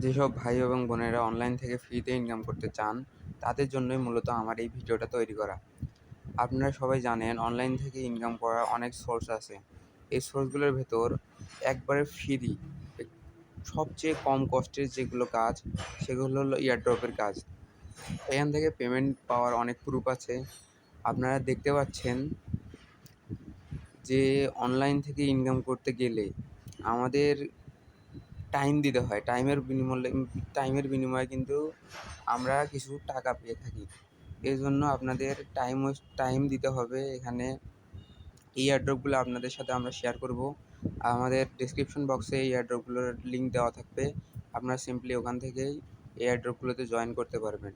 যেসব ভাই এবং বোনেরা অনলাইন থেকে ফ্রিতে ইনকাম করতে চান, তাদের জন্যই মূলত আমার এই ভিডিওটা তৈরি করা। আপনারা সবাই জানেন অনলাইন থেকে ইনকাম করার অনেক সোর্স আছে। এই সোর্সগুলোর ভেতর একবারে ফ্রি সবচেয়ে কম কষ্টের যেগুলো কাজ, সেগুলো হলো এয়ারড্রপের কাজ। এখান থেকে পেমেন্ট পাওয়ার অনেক প্রুফ আছে। আপনারা দেখতে পাচ্ছেন যে অনলাইন থেকে ইনকাম করতে গেলে আমাদের টাইম দিতে হয়। টাইমের বিনিময়ে কিন্তু আমরা কিছু টাকা পেয়ে থাকি। এজন্য আপনাদের টাইম দিতে হবে। এখানে এই এয়ারড্রপগুলো আপনাদের সাথে আমরা শেয়ার করব। আমাদের ডেসক্রিপশন বক্সে এই এয়ারড্রপগুলোর লিঙ্ক দেওয়া থাকবে। আপনারা সিম্পলি ওখান থেকেই এই এয়ারড্রপগুলোতে জয়েন করতে পারবেন।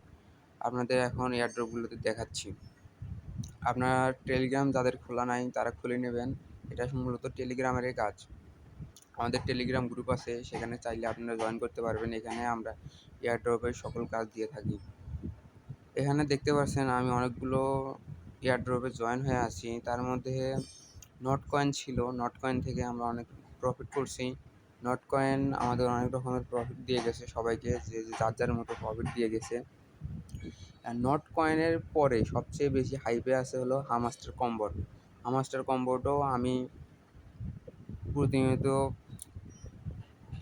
আপনাদের এখন এয়ারড্রপগুলোতে দেখাচ্ছি। আপনার টেলিগ্রাম যাদের খোলা নাই তারা খুলে নেবেন। এটা মূলত টেলিগ্রামেরই কাজ। আমাদের টেলিগ্রাম গ্রুপ আছে, সেখানে চাইলে আপনারা জয়েন করতে পারবেন। এখানে আমরা এয়ারড্রপের সকল কাজ দিয়ে থাকি। এখানে দেখতে পাচ্ছেন আমি অনেকগুলো এয়ারড্রপে জয়েন হয়ে আছি। তার মধ্যে নট কয়েন ছিল। নট কয়েন থেকে আমরা অনেক প্রফিট করছি। নট কয়েন আমাদের অনেক রকমের প্রফিট দিয়ে গেছে সবাইকে, যে যার যার মতো প্রফিট দিয়ে গেছে। আর নট কয়েনের পরে সবচেয়ে বেশি হাইপে আছে হলো হামাস্টার কম্বোট। হামাস্টার কম্বোটও আমি প্রতিনিয়ত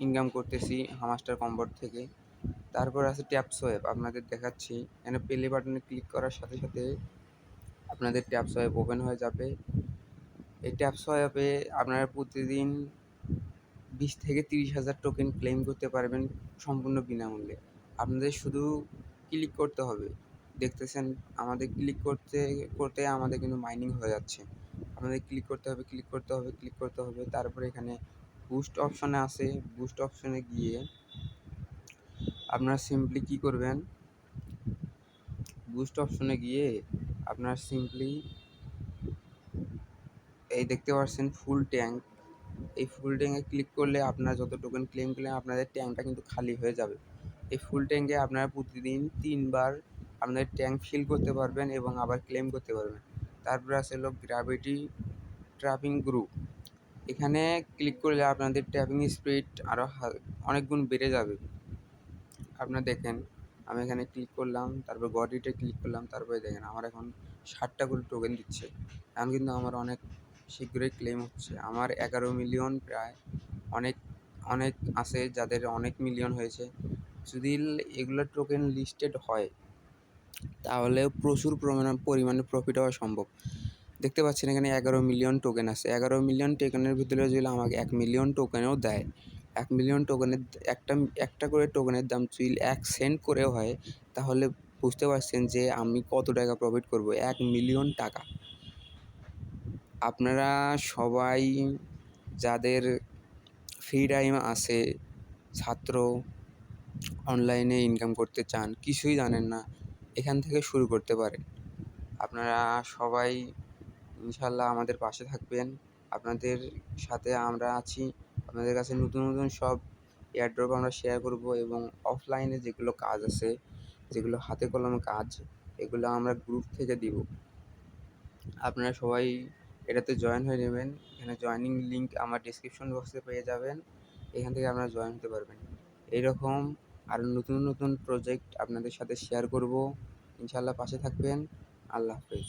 ইনকাম করতেছি হামাস্টার কম্বোট থেকে। তারপর আছে ট্যাপসোয়েব, আপনাদের দেখাচ্ছি। এখানে প্লে বাটনে ক্লিক করার সাথে সাথে আপনাদের ট্যাপসোয়েব ওপেন হয়ে যাবে। এই ট্যাপসোয়েবে আপনারা প্রতিদিন 20 থেকে 30,000 টোকেন ক্লেম করতে পারবেন সম্পূর্ণ বিনামূল্যে। আপনাদের শুধু ক্লিক করতে হবে। দেখতেছেন আমাদের ক্লিক করতে করতে আমাদের কিন্তু মাইনিং হয়ে যাচ্ছে। আপনাদের ক্লিক করতে হবে। তারপরে এখানে বুস্ট অপশনে আছে। বুস্ট অপশনে গিয়ে আপনারা সিম্পলি কী করবেন, বুস্ট অপশনে গিয়ে আপনারা সিম্পলি এই দেখতে পাচ্ছেন ফুল ট্যাঙ্ক। এই ফুল ট্যাঙ্কে ক্লিক করলে আপনারা যত টোকেন ক্লেম করলেন আপনাদের ট্যাঙ্কটা কিন্তু খালি হয়ে যাবে। এই ফুল ট্যাঙ্কে আপনারা প্রতিদিন 3 বার আপনাদের ট্যাঙ্ক ফিল করতে পারবেন এবং আবার ক্লেম করতে পারবেন। তারপরে আছে হলো গ্র্যাভিটি ট্র্যাপিং গ্রুপ। এখানে ক্লিক করলে আপনাদের ট্যাপিং স্পিড আরও অনেক গুণ বেড়ে যাবে। আপনারা দেখেন আমি এখানে ক্লিক করলাম, তারপর গডিতে ক্লিক করলাম, তারপরে দেখেন আমার এখন 60টা করে টোকেন দিচ্ছে। এখন কিন্তু আমার অনেক শীঘ্রই ক্লেম হচ্ছে। আমার 11 মিলিয়ন প্রায়। অনেক অনেক আছে যাদের অনেক মিলিয়ন হয়েছে। যদি এগুলো টোকেন লিস্টেড হয় তাহলে প্রচুর পরিমাণে প্রফিট হওয়া সম্ভব। দেখতে পাচ্ছেন এখানে 11 মিলিয়ন টোকেন আছে। 11 মিলিয়ন টোকেনের ভিতরে যদি আমাকে 1 মিলিয়ন টোকেনও দেয়, 1 মিলিয়ন টোকেনের একটা করে টোকেনের দাম যদি 1 সেন্ট করেও হয়, তাহলে বুঝতে পারছেন যে আমি কত টাকা প্রফিট করব। 1 মিলিয়ন টাকা। আপনারা সবাই যাদের ফ্রি টাইম আছে, ছাত্র, অনলাইনে ইনকাম করতে চান, কিছুই জানেন না, এখান থেকে শুরু করতে পারেন। আপনারা সবাই ইনশাল্লাহ আমাদের পাশে থাকবেন। আপনাদের সাথে আমরা আছি। আপনাদের কাছে নতুন নতুন সব এয়ারড্রপ আমরা শেয়ার করব এবং অফলাইনে যেগুলো কাজ আছে, যেগুলো হাতে কলমে কাজ, এগুলো আমরা গ্রুপ থেকে দিব। আপনারা সবাই এটাতে জয়েন হয়ে নেবেন। এখানে জয়েনিং লিঙ্ক আমার ডেসক্রিপশন বক্সে পেয়ে যাবেন। এখান থেকে আপনারা জয়েন হতে পারবেন। এইরকম আরও নতুন নতুন প্রজেক্ট আপনাদের সাথে শেয়ার করব। ইনশাল্লাহ পাশে থাকবেন। আল্লাহ হাফেজ।